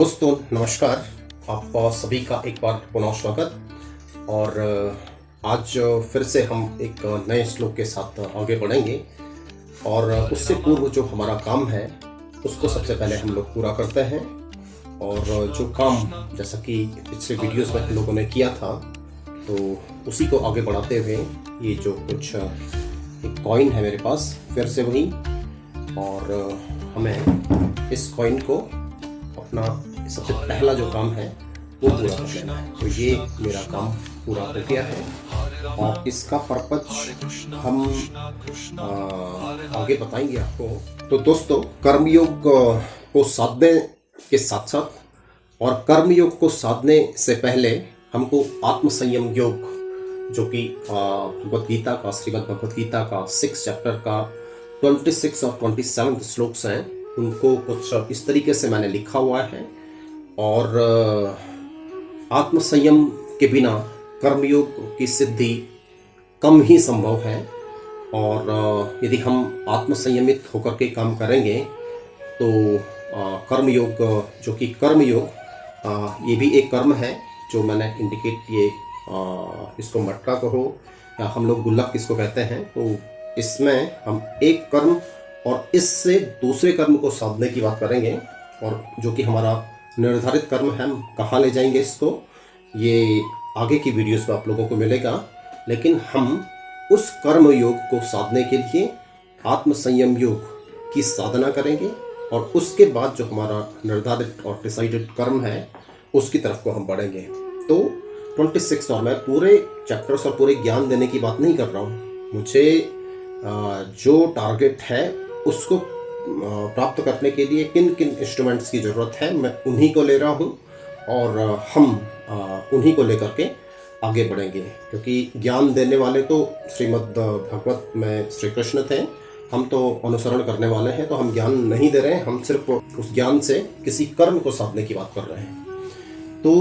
दोस्तों नमस्कार। आप सभी का एक बार पुनः स्वागत। और आज फिर से हम एक नए श्लोक के साथ आगे बढ़ेंगे। और उससे पूर्व जो हमारा काम है उसको सबसे पहले हम लोग पूरा करते हैं। और जो काम जैसा कि पिछले वीडियोस में हम लोगों ने किया था तो उसी को आगे बढ़ाते हुए ये जो कुछ एक कॉइन है मेरे पास फिर से वही, और हमें इस कॉइन को अपना सबसे पहला जो काम है वो पूरा कर लेना है। तो ये मेरा काम पूरा हो गया है और इसका पर्पज हम आगे बताएंगे आपको। तो दोस्तों, कर्मयोग को साधने के साथ साथ और कर्मयोग को साधने से पहले हमको आत्म संयम योग, जो कि भगवत गीता का श्रीमद् भगवत गीता का 6 चैप्टर का 26 और 27 श्लोक्स हैं, उनको कुछ इस तरीके से मैंने लिखा हुआ है। और आत्म संयम के बिना कर्मयोग की सिद्धि कम ही संभव है। और यदि हम आत्म संयमित होकर के काम करेंगे तो कर्मयोग, जो कि कर्मयोग ये भी एक कर्म है जो मैंने इंडिकेट, ये इसको मटका कहो या हम लोग गुल्लक किसको कहते हैं, तो इसमें हम एक कर्म और इससे दूसरे कर्म को साधने की बात करेंगे। और जो कि हमारा निर्धारित कर्म है, हम कहाँ ले जाएंगे इसको, ये आगे की वीडियोस में आप लोगों को मिलेगा। लेकिन हम उस कर्म योग को साधने के लिए आत्म संयम योग की साधना करेंगे और उसके बाद जो हमारा निर्धारित और डिसाइडेड कर्म है उसकी तरफ को हम बढ़ेंगे। तो 26, और मैं पूरे चैप्टर्स और पूरे ज्ञान देने की बात नहीं कर रहा हूँ। मुझे जो टारगेट है उसको प्राप्त करने के लिए किन किन इंस्ट्रूमेंट्स की ज़रूरत है, मैं उन्हीं को ले रहा हूँ और हम उन्हीं को लेकर के आगे बढ़ेंगे। क्योंकि ज्ञान देने वाले तो श्रीमद् भगवत में श्री कृष्ण थे, हम तो अनुसरण करने वाले हैं। तो हम ज्ञान नहीं दे रहे हैं, हम सिर्फ उस ज्ञान से किसी कर्म को साधने की बात कर रहे हैं। तो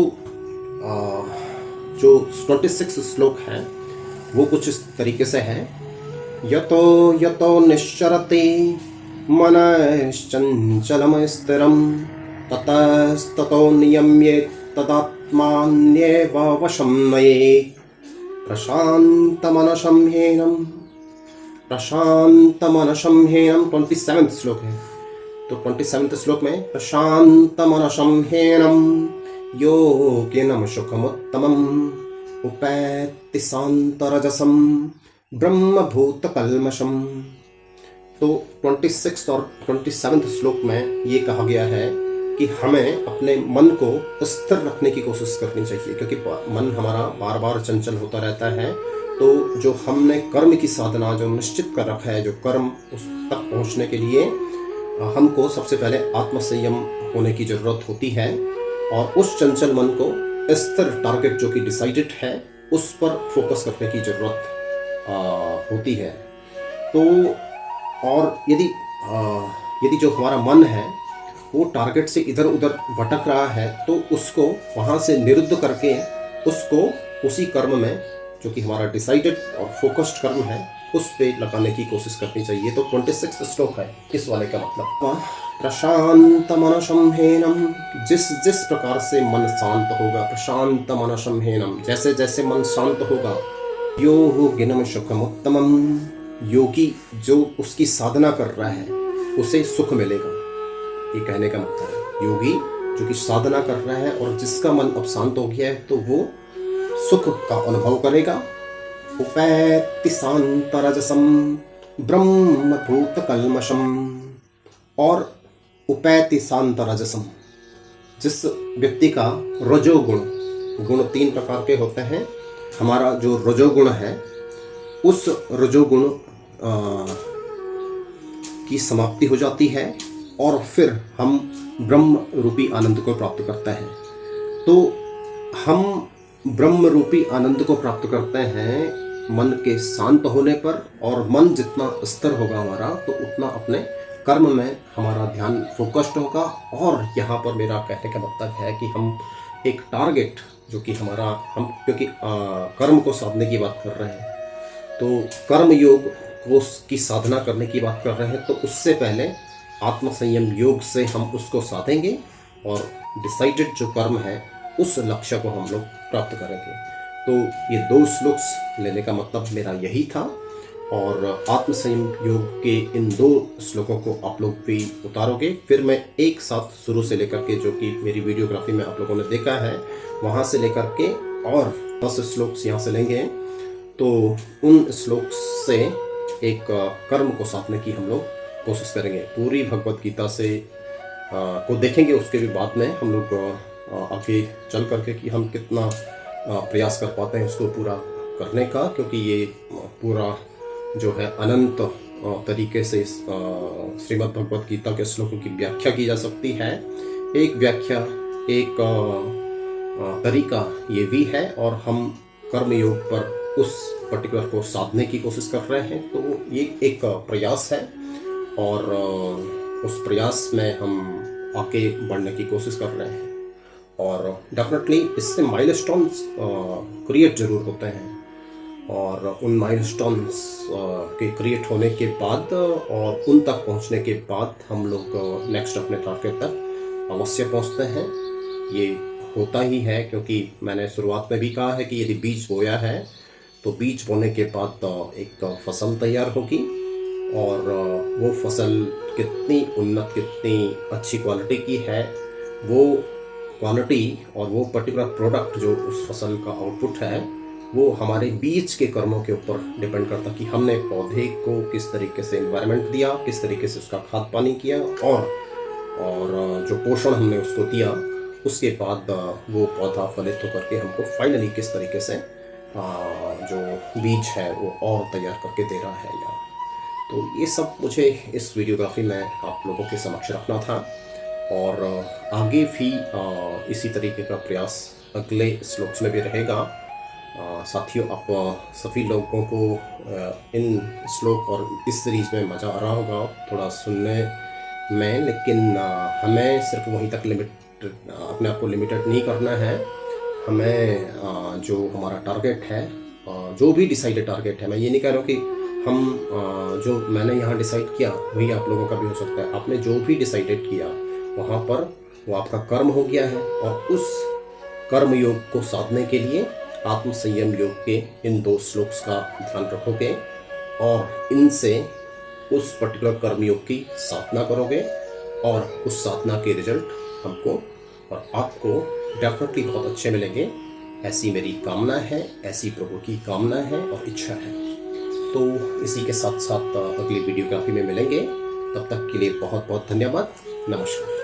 जो 26 श्लोक है वो कुछ इस तरीके से है। यतो यतो निश्चरते मनश्चञ्चलं स्थिरं ततस्ततो नियम्येत् तदात्मान्येव वशं नयेत् प्रशान्तमनसं ह्येनं 27th श्लोक है। तो 27th श्लोक में प्रशान्तमनसं ह्येनं योगिनं सुखमुत्तमम् उपैति शान्तरजसं ब्रह्मभूतकल्मषम्। तो 26 और 27 श्लोक में ये कहा गया है कि हमें अपने मन को स्थिर रखने की कोशिश करनी चाहिए, क्योंकि मन हमारा बार बार चंचल होता रहता है। तो जो हमने कर्म की साधना जो निश्चित कर रखा है, जो कर्म उस तक पहुंचने के लिए हमको सबसे पहले आत्म संयम होने की ज़रूरत होती है और उस चंचल मन को स्थिर टारगेट जो कि डिसाइडेड है उस पर फोकस करने की ज़रूरत होती है। तो और यदि जो हमारा मन है वो टारगेट से इधर उधर भटक रहा है तो उसको वहाँ से निरुद्ध करके उसको उसी कर्म में, जो कि हमारा डिसाइडेड और फोकस्ड कर्म है, उस पे लगाने की कोशिश करनी चाहिए। तो 26 श्लोक है इस वाले का मतलब प्रशांत मनसं ह्येनं, जिस प्रकार से मन शांत होगा, प्रशांत मनसं ह्येनं, जैसे जैसे मन शांत होगा, योगिनं सुखमुत्तमम्, योगी जो उसकी साधना कर रहा है उसे सुख मिलेगा। ये कहने का मतलब है, योगी जो कि साधना कर रहा है और जिसका मन अब शांत हो गया है तो वो सुख का अनुभव करेगा। उपैति शान्तरजसं ब्रह्मभूतकल्मषम्, और उपैति शान्तरजसं, जिस व्यक्ति का रजोगुण, गुण 3 प्रकार के होते हैं, हमारा जो रजोगुण है उस रजोगुण की समाप्ति हो जाती है और फिर हम ब्रह्म रूपी आनंद को प्राप्त करते हैं। तो हम ब्रह्म रूपी आनंद को प्राप्त करते हैं मन के शांत होने पर, और मन जितना स्थिर होगा हमारा तो उतना अपने कर्म में हमारा ध्यान फोकस्ड होगा। और यहाँ पर मेरा कहने का मतलब है कि हम एक टारगेट जो कि हमारा, हम क्योंकि कर्म को साधने की बात कर रहे हैं तो कर्म योग को की साधना करने की बात कर रहे हैं, तो उससे पहले आत्म संयम योग से हम उसको साधेंगे और डिसाइडेड जो कर्म है उस लक्ष्य को हम लोग प्राप्त करेंगे। तो ये 2 श्लोक्स लेने का मतलब मेरा यही था। और आत्मसंयम योग के इन 2 श्लोकों को आप लोग भी उतारोगे, फिर मैं एक साथ शुरू से लेकर के, जो कि मेरी वीडियोग्राफी में आप लोगों ने देखा है, वहाँ से लेकर के और 10 श्लोक्स यहाँ से लेंगे। तो उन श्लोक से एक कर्म को साधने की हम लोग कोशिश करेंगे। पूरी भगवत गीता से को देखेंगे, उसके भी बाद में हम लोग आगे चल करके कि हम कितना प्रयास कर पाते हैं इसको पूरा करने का, क्योंकि ये पूरा जो है अनंत तरीके से श्रीमद् भगवत गीता के श्लोकों की व्याख्या की जा सकती है। एक व्याख्या, एक तरीका ये भी है, और हम कर्म योग पर उस पर्टिकुलर को साधने की कोशिश कर रहे हैं। तो ये एक प्रयास है, और उस प्रयास में हम आगे बढ़ने की कोशिश कर रहे हैं। और डेफिनेटली इससे माइलस्टोन्स क्रिएट जरूर होते हैं, और उन माइलस्टोन्स के क्रिएट होने के बाद और उन तक पहुंचने के बाद हम लोग नेक्स्ट अपने टारगेट तक अवश्य पहुंचते हैं। ये होता ही है, क्योंकि मैंने शुरुआत में भी कहा है कि यदि बीज बोया है तो बीज बोने के बाद एक फसल तैयार होगी, और वो फसल कितनी उन्नत, कितनी अच्छी क्वालिटी की है, वो क्वालिटी और वो पर्टिकुलर प्रोडक्ट जो उस फसल का आउटपुट है, वो हमारे बीज के कर्मों के ऊपर डिपेंड करता कि हमने पौधे को किस तरीके से एनवायरनमेंट दिया, किस तरीके से उसका खाद पानी किया, और जो पोषण हमने उसको दिया, उसके बाद वो पौधा फलित होकर के हमको फाइनली किस तरीके से जो बीज है वो और तैयार करके दे रहा है। या तो ये सब मुझे इस वीडियोग्राफी में आप लोगों के समक्ष रखना था, और आगे भी इसी तरीके का प्रयास अगले श्लोक्स में भी रहेगा। साथियों, आप सभी लोगों को इन श्लोक और इस सीरीज में मज़ा आ रहा होगा थोड़ा सुनने में, लेकिन हमें सिर्फ वहीं तक अपने आप को लिमिटेड नहीं करना है। हमें जो हमारा टारगेट है, जो भी डिसाइडेड टारगेट है, मैं ये नहीं कह रहा हूँ कि हम जो मैंने यहाँ डिसाइड किया वही आप लोगों का भी हो सकता है। आपने जो भी डिसाइडेड किया वहाँ पर वो आपका कर्म हो गया है, और उस कर्म योग को साधने के लिए आत्म संयम योग के इन 2 श्लोक्स का ध्यान रखोगे, और इनसे उस पर्टिकुलर कर्म योग की साधना करोगे, और उस साधना के रिजल्ट हमको और आपको डेफिनेटली बहुत अच्छे मिलेंगे। ऐसी मेरी कामना है, ऐसी प्रभु की कामना है और इच्छा है। तो इसी के साथ साथ अगली वीडियोग्राफी में मिलेंगे। तब तक के लिए बहुत बहुत धन्यवाद। नमस्कार।